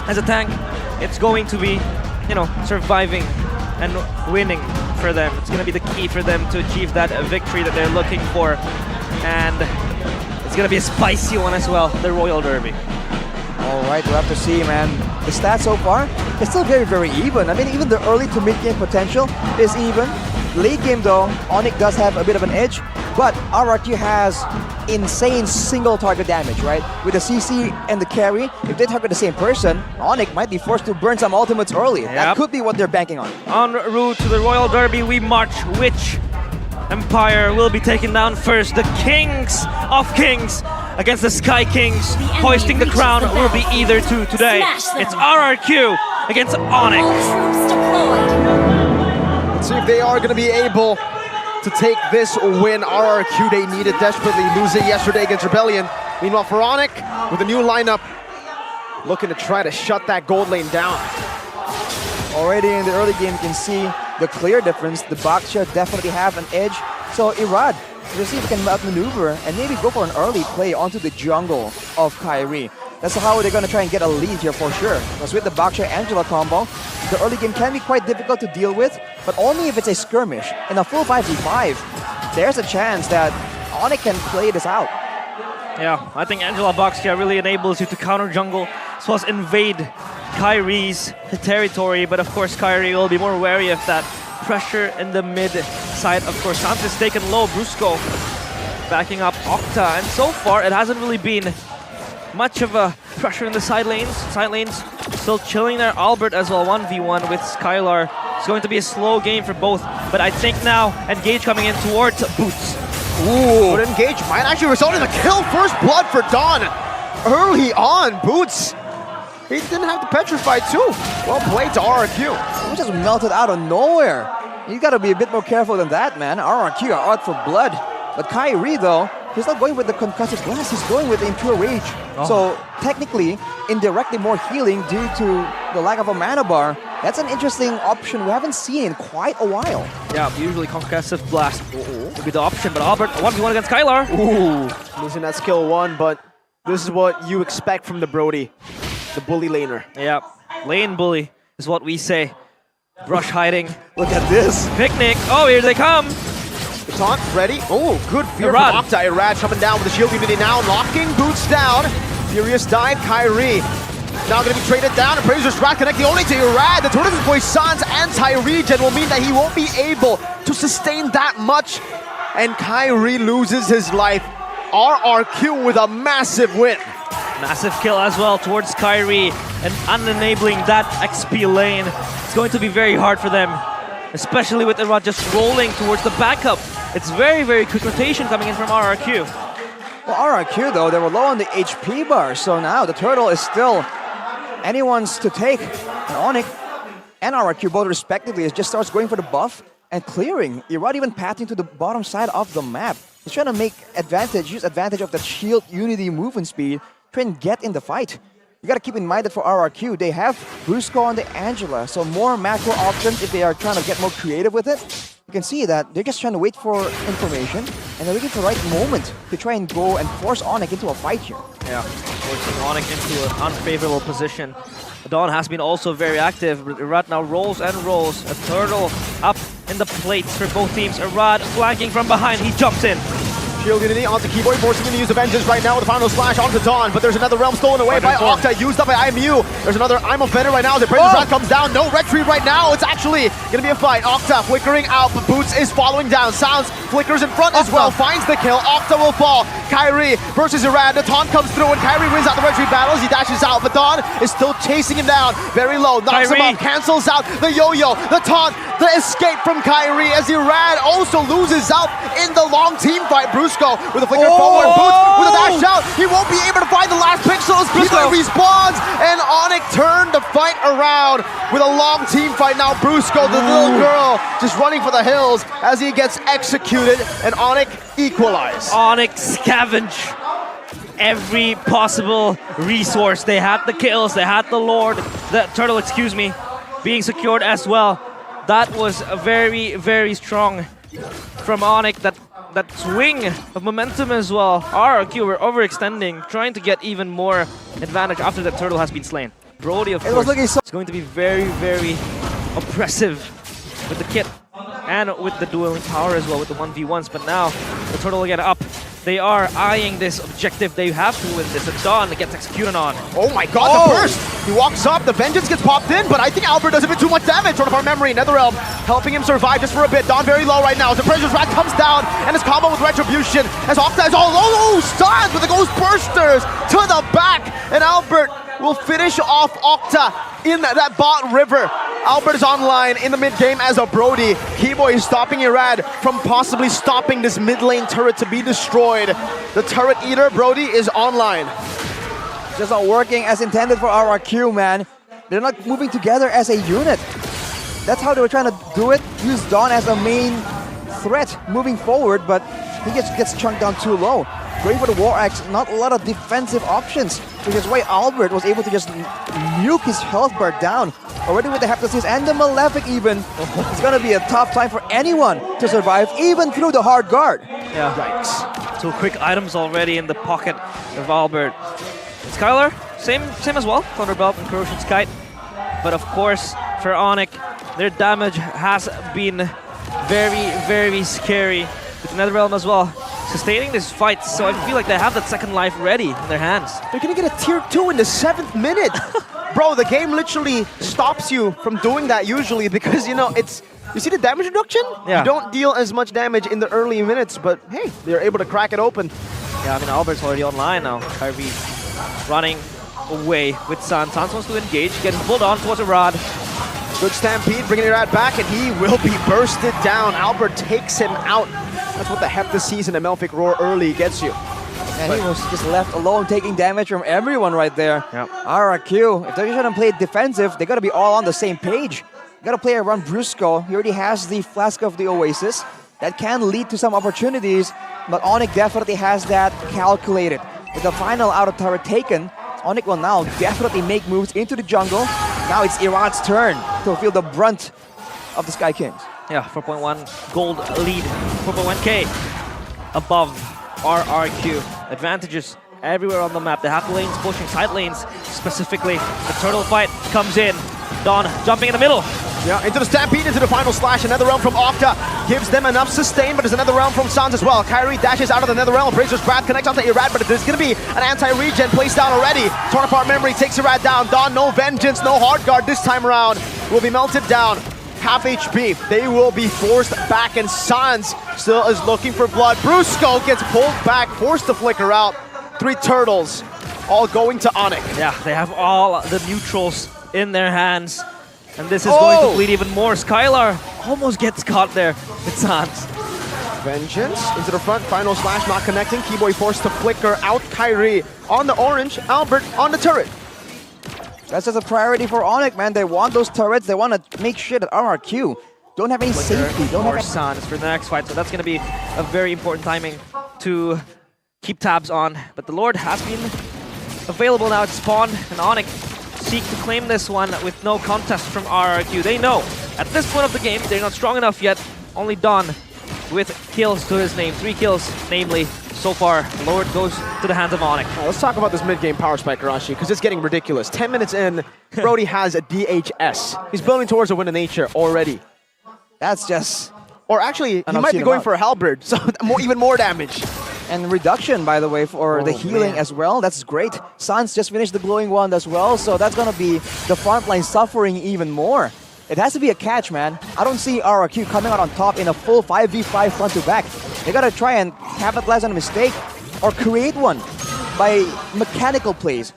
as a tank, it's going to be, you know, surviving and winning for them. It's going to be the key for them to achieve that victory that they're looking for. And it's going to be a spicy one as well, the Royal Derby. All right, we'll have to see, man. The stats so far, it's still very, very even. I mean, even the early to mid-game potential is even. Late game, though, ONIC does have a bit of an edge, but RRQ has insane single target damage, right? With the CC and the carry, if they target the same person, ONIC might be forced to burn some ultimates early. Yep. That could be what they're banking on. En route to the Royal Derby, we march. Which Empire will be taken down first? The Kings of Kings against the Sky Kings. Hoisting the crown will be either two today. It's RRQ against ONIC. Let's see if they are going to be able to take this win. RRQ, they needed desperately, losing yesterday against Rebellion. Meanwhile, for ONIC, with a new lineup, looking to try to shut that gold lane down. Already in the early game, you can see the clear difference. The Baksha definitely have an edge. So Irad, we'll see if he can outmaneuver and maybe go for an early play onto the jungle of Kairi. That's how they're going to try and get a lead here for sure. Because with the Baksha-Angela combo, the early game can be quite difficult to deal with, but only if it's a skirmish. In a full 5v5, there's a chance that ONIC can play this out. Yeah, I think Angela Baksha really enables you to counter jungle as well as invade Kairi's territory, but of course Kairi will be more wary of that pressure in the mid side. Of course, Santa's taken low, Brusco backing up Octa, and so far it hasn't really been much of a pressure in the side lanes. Side lanes still chilling there. Albert as well, 1v1 with Skylar. It's going to be a slow game for both, but I think now Engage coming in towards Boots. Ooh, but Engage might actually result in a kill. First blood for Dawn early on. Boots, he didn't have to petrify too. Well played to RRQ. He just melted out of nowhere. You gotta be a bit more careful than that, man. RRQ are out for blood. But Kairi, though, he's not going with the concussive blast, he's going with the impure rage. Oh. So technically, indirectly more healing due to the lack of a mana bar. That's an interesting option we haven't seen in quite a while. Yeah, usually concussive blast would be the option, but Albert 1v1 against Skylar. Ooh, losing that skill 1, but this is what you expect from the Brody, the bully laner. Yeah, lane bully is what we say. Brush hiding. Look at this. Picnic. Oh, here they come. The taunt ready. Oh, good fear Irad. from Octa. Irad coming down with the shield unity now, locking Boots down. Furious dive, Kairi. Now going to be traded down, and Praise Strat connecting only to Irad. The Tortoise Poisson's anti-regen will mean that he won't be able to sustain that much. And Kairi loses his life. RRQ with a massive win. Massive kill as well towards Kairi and unenabling that XP lane. It's going to be very hard for them, especially with Irad just rolling towards the backup. It's very, very quick rotation coming in from RRQ. Well, RRQ, though, they were low on the HP bar, so now the turtle is still anyone's to take. And ONIC and RRQ both respectively just starts going for the buff and clearing. Irad even pathing to the bottom side of the map. He's trying to use advantage of that shield unity movement speed, try and get in the fight. You gotta keep in mind that for RRQ, they have Brusco on the Angela, so more macro options if they are trying to get more creative with it. You can see that they're just trying to wait for information, and they're looking for the right moment to try and go and force ONIC into a fight here. Yeah, forcing ONIC into an unfavorable position. Dawn has been also very active. Irad now rolls and rolls. A turtle up in the plates for both teams. Irad flanking from behind, he jumps in. Shield unity onto Keyboard, forcing him to use the Vengeance right now with the final slash onto Dawn, but there's another realm stolen away by Octa, used up by IMU. There's another I'm offender right now as the Praise Strat comes down. No retreat right now. It's actually going to be a fight. Octa flickering out, but Boots is following down. Sounds flickers in front as well, finds the kill. Octa will fall. Kairi versus Irad. The taunt comes through and Kairi wins out the retreat battles. He dashes out, but Dawn is still chasing him down. Very low, knocks him up, cancels out the yo-yo, the taunt, the escape from Kairi as Irad also loses out in the long team fight. Brusco with a flicker forward, Boots with a dash out. He won't be able to find the last pixel as Brusco respawns, and ONIC turned the fight around with a long team fight. Now Brusco, the little girl, just running for the hills as he gets executed, and ONIC equalize. ONIC scavenge every possible resource. They had the kills, they had the Lord, the turtle, excuse me, being secured as well. That was a very, very strong from ONIC. That swing of momentum as well. RRQ were overextending, trying to get even more advantage after that turtle has been slain. Brody, of It was course, looking so. is going to be very, very oppressive with the kit and with the dueling power as well, with the 1v1s. But now, the Turtle will get up. They are eyeing this objective. They have to win this. And Dawn gets executed on. Oh my god, the burst! He walks up, the Vengeance gets popped in, but I think Albert does a bit too much damage. Sort of our memory, Netherrealm helping him survive just for a bit. Dawn very low right now. The Predator's Wrath comes down, and his combo with Retribution as Octa is all low, stunned with the Ghost Bursters to the back, and Albert will finish off Octa in that bot river. Albert is online in the mid game as a Brody. Keyboy is stopping Irad from possibly stopping this mid lane turret to be destroyed. The turret eater, Brody, is online. Just not working as intended for RRQ, man. They're not moving together as a unit. That's how they were trying to do it. Use Dawn as a main threat moving forward, but he gets chunked down too low. Going for the War Axe, not a lot of defensive options, which is why Albert was able to just nuke his health bar down. Already with the Heptasis and the Malefic even, it's gonna be a tough time for anyone to survive, even through the hard guard. Yeah. Yikes. 2 quick items already in the pocket of Albert. Skylar, same as well, Thunderbelt and Corrosion Kite. But of course, for ONIC, their damage has been very, very scary. With Netherrealm as well, sustaining this fight, so I feel like they have that second life ready in their hands. They're gonna get a tier 2 in the 7th minute. Bro, the game literally stops you from doing that usually because, you know, you see the damage reduction? Yeah. You don't deal as much damage in the early minutes, but hey, they're able to crack it open. Yeah, I mean, Albert's already online now. Kyrie running away with Sans. Sans wants to engage, getting pulled on towards a rod. Good Stampede, bringing Irad back, and he will be bursted down. Albert takes him out. That's what the Heptasis and the Malefic Roar early gets you. And he was just left alone, taking damage from everyone right there. Yep. RRQ, if they're going to play defensive, they got to be all on the same page. Got to play around Brusco. He already has the Flask of the Oasis. That can lead to some opportunities, but ONIC definitely has that calculated. With the final outer turret taken, ONIC will now definitely make moves into the jungle. Now it's Irad's turn to feel the brunt of the Sky Kings. Yeah, 4.1 gold lead, 4.1k above RRQ. Advantages everywhere on the map. They have the lanes pushing, side lanes specifically. The turtle fight comes in. Dawn jumping in the middle. Yeah, into the Stampede, into the final slash. Another realm from Octa gives them enough sustain, but there's another realm from Sans as well. Kyrie dashes out of the nether realm. Razor's Wrath connects onto Irad, but there's going to be an anti-regen placed down already. Torn apart memory takes Irad down. Dawn, no vengeance, no hard guard this time around. Will be melted down. Half HP. They will be forced back, and Sans still is looking for blood. Brusco gets pulled back, forced to flicker out. 3 turtles, all going to ONIC. Yeah, they have all the neutrals in their hands. And this is going to bleed even more. Skylar almost gets caught there with Sans. Vengeance into the front, final slash not connecting. Keyboy forced to flicker out. Kyrie on the orange, Albert on the turret. That's just a priority for ONIC, man. They want those turrets. They want to make sure that RRQ don't have any safety. Don't have Sans for the next fight. So that's going to be a very important timing to keep tabs on. But the Lord has been available now to spawn, and ONIC seek to claim this one with no contest from RRQ. They know at this point of the game they're not strong enough yet. Only Dawn with kills to his name, 3 kills namely so far. The Lord goes to the hands of ONIC. Right, let's talk about this mid-game power spike, Rashi, because it's getting ridiculous. 10 minutes in, Brody has a DHS. He's building towards a win of nature already. That's just... Or actually, he might be going for a halberd, so even more damage. And reduction, by the way, for the healing as well. That's great. Sans just finished the glowing wand as well, so that's going to be the front line suffering even more. It has to be a catch, man. I don't see RRQ coming out on top in a full 5v5 front to back. They got to try and capitalize on a mistake or create one by mechanical plays.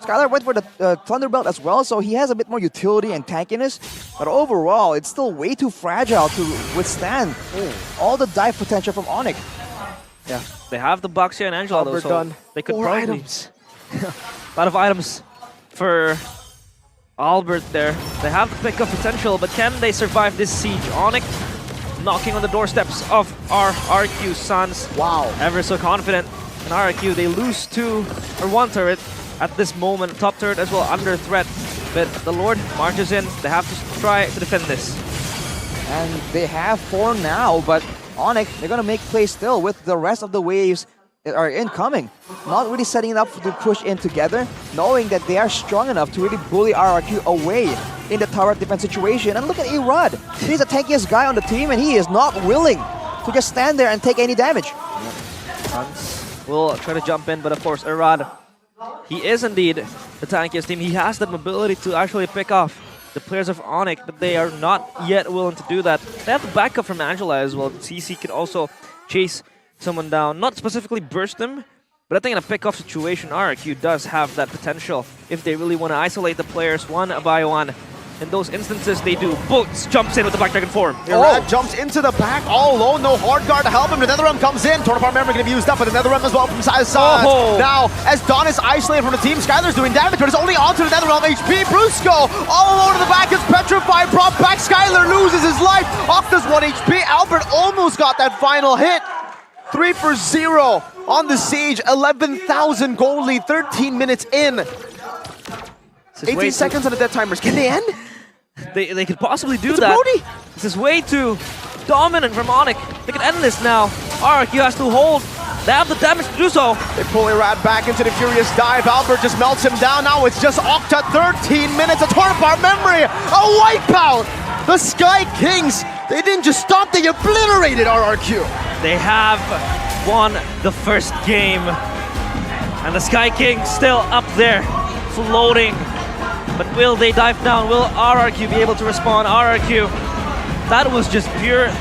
Skylar went for the Thunderbelt as well, so he has a bit more utility and tankiness. But overall, it's still way too fragile to withstand all the dive potential from ONIC. Yeah, they have the Baxia and Angela though, so they could probably... items. A lot of items for Albert there. They have the pick of potential, but can they survive this siege? ONIC knocking on the doorsteps of RRQ. Sans. Wow. Ever so confident. And RRQ, they lose 1 turret at this moment. Top turret as well under threat. But the Lord marches in. They have to try to defend this. And they have 4 now, but ONIC, they're going to make plays still with the rest of the waves are incoming, not really setting it up to push in together, knowing that they are strong enough to really bully RRQ away in the tower defense situation. And look at Erod. He's the tankiest guy on the team, and he is not willing to just stand there and take any damage. Hans will try to jump in, but of course, Erod, he is indeed the tankiest team. He has the mobility to actually pick off the players of ONIC, but they are not yet willing to do that. They have the backup from Angela as well. CC can also chase someone down, not specifically burst them, but I think in a pick-off situation, RRQ does have that potential if they really want to isolate the players one by one. In those instances, they do. Boots jumps in with the Black Dragon form. Erad jumps into the back all alone, no hard guard to help him. The Netherrealm comes in. Torn apart memory going to be used up, but the Netherrealm as well from side to side. Oh. Now, as Don is isolated from the team, Skylar's doing damage, but it's only onto the Netherrealm HP. Brusco all alone in the back is petrified, brought back. Skylar loses his life. Octa's 1 HP. Albert almost got that final hit. 3 for 0 on the Siege. 11,000 gold lead, 13 minutes in. 18 seconds on the dead timers. Can they end? They could possibly do It's that. Brody. This is way too dominant from ONIC. They can end this now. RRQ has to hold. They have the damage to do so. They pull Erad back into the furious dive. Albert just melts him down. Now it's just Octa. 13 minutes. A torn apart memory. A wipeout. The Sky Kings. They didn't just stop. They obliterated RRQ. They have won the first game. And the Sky Kings still up there, floating. But will they dive down? Will RRQ be able to respond? RRQ, that was just pure